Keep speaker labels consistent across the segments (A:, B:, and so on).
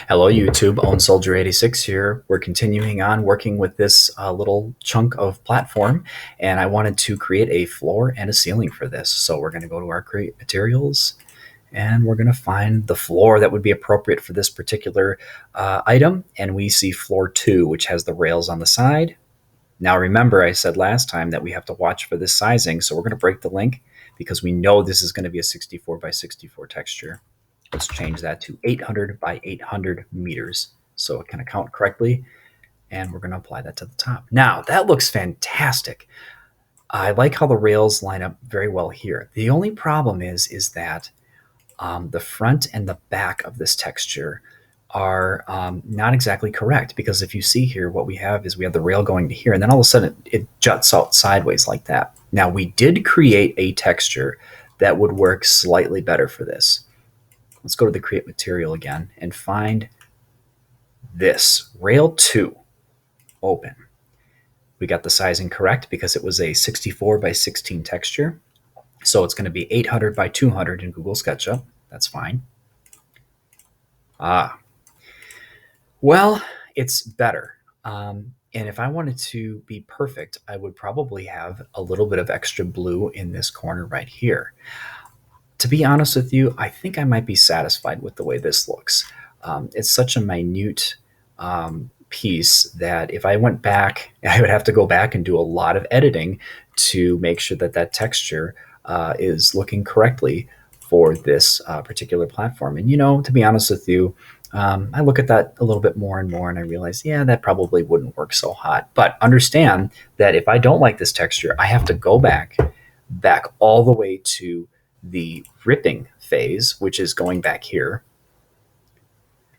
A: Hello YouTube, Own Soldier 86 here. We're continuing on working with this little chunk of platform, and I wanted to create a floor and a ceiling for this. So we're going to go to our create materials, and we're going to find the floor that would be appropriate for this particular item. And we see floor 2, which has the rails on the side. Now remember, I said last time that we have to watch for this sizing, so we're going to break the link because we know this is going to be a 64 by 64 texture. Let's change that to 800 by 800 meters so it can account correctly. And we're going to apply that to the top. Now, that looks fantastic. I like how the rails line up very well here. The only problem is that the front and the back of this texture are not exactly correct, because if you see here, what we have is we have the rail going to here, and then all of a sudden it juts out sideways like that. Now, we did create a texture that would work slightly better for this. Let's go to the create material again and find this rail 2. Open. We got the sizing correct because it was a 64 by 16 texture. So it's going to be 800 by 200 in Google SketchUp. That's fine. Well, it's better. And if I wanted to be perfect, I would probably have a little bit of extra blue in this corner right here. To be honest with you, I think I might be satisfied with the way this looks. It's such a minute piece that if I went back, I would have to go back and do a lot of editing to make sure that that texture is looking correctly for this particular platform. And, you know, to be honest with you, I look at that a little bit more and more, and I realize, yeah, that probably wouldn't work so hot. But understand that if I don't like this texture, I have to go back all the way to the ripping phase, which is going back here,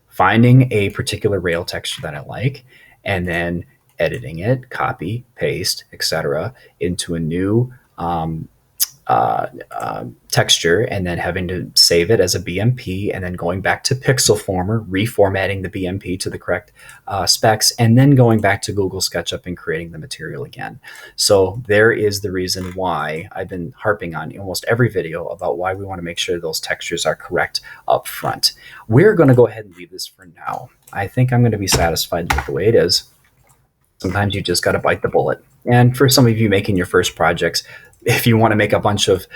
A: finding a particular rail texture that I like, and then editing it, copy, paste, etc., into a new texture, and then having to save it as a BMP, and then going back to Pixel Former, reformatting the BMP to the correct specs, and then going back to Google SketchUp and creating the material again. So there is the reason why I've been harping on almost every video about why we want to make sure those textures are correct up front. We're going to go ahead and leave this for now. I think I'm going to be satisfied with the way it is. Sometimes you just got to bite the bullet. And for some of you making your first projects, if you want to make a bunch of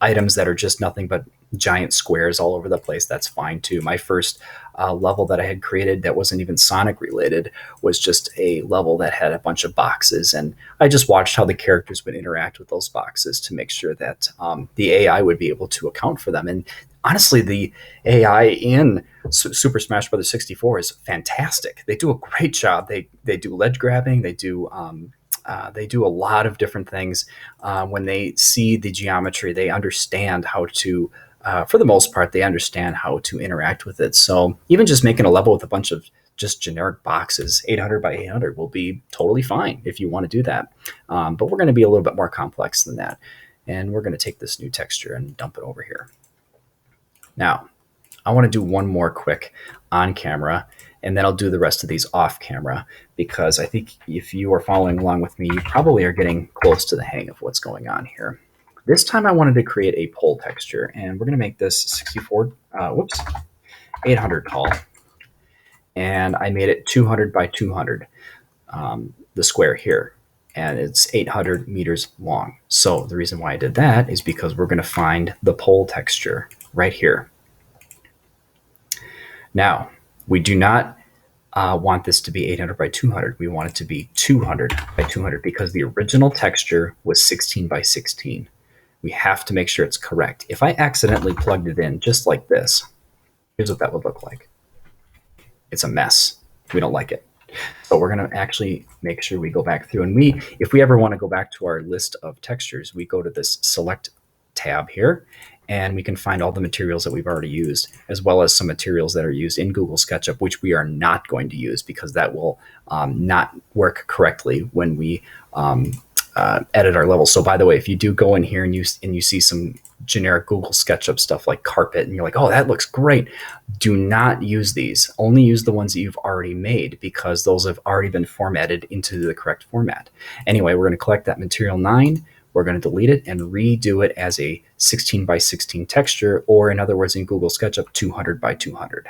A: items that are just nothing but giant squares all over the place, that's fine too. My first level that I had created that wasn't even Sonic related was just a level that had a bunch of boxes, and I just watched how the characters would interact with those boxes to make sure that the AI would be able to account for them. And honestly, the AI in Super Smash Bros. 64 is fantastic. They do a great job. They do ledge grabbing. They do a lot of different things. When they see the geometry, they understand how to, for the most part, they understand how to interact with it. So even just making a level with a bunch of just generic boxes, 800 by 800 will be totally fine if you want to do that. But we're going to be a little bit more complex than that. And we're going to take this new texture and dump it over here. Now, I want to do one more quick on camera, and then I'll do the rest of these off camera, because I think if you are following along with me, you probably are getting close to the hang of what's going on here. This time I wanted to create a pole texture, and we're going to make this 800 tall. And I made it 200 by 200, the square here, and it's 800 meters long. So the reason why I did that is because we're going to find the pole texture right here. Now, we do not want this to be 800 by 200. We want it to be 200 by 200 because the original texture was 16 by 16. We have to make sure it's correct. If I accidentally plugged it in just like this, here's what that would look like. It's a mess. We don't like it. So we're going to actually make sure we go back through. And if we ever want to go back to our list of textures, we go to this select tab here, and we can find all the materials that we've already used, as well as some materials that are used in Google SketchUp, which we are not going to use because that will not work correctly when we edit our levels. So by the way, if you do go in here and you see some generic Google SketchUp stuff like carpet, and you're like, oh, that looks great, do not use these. Only use the ones that you've already made, because those have already been formatted into the correct format. Anyway, we're going to collect that material 9. We're going to delete it and redo it as a 16 by 16 texture, or in other words, in Google SketchUp, 200 by 200.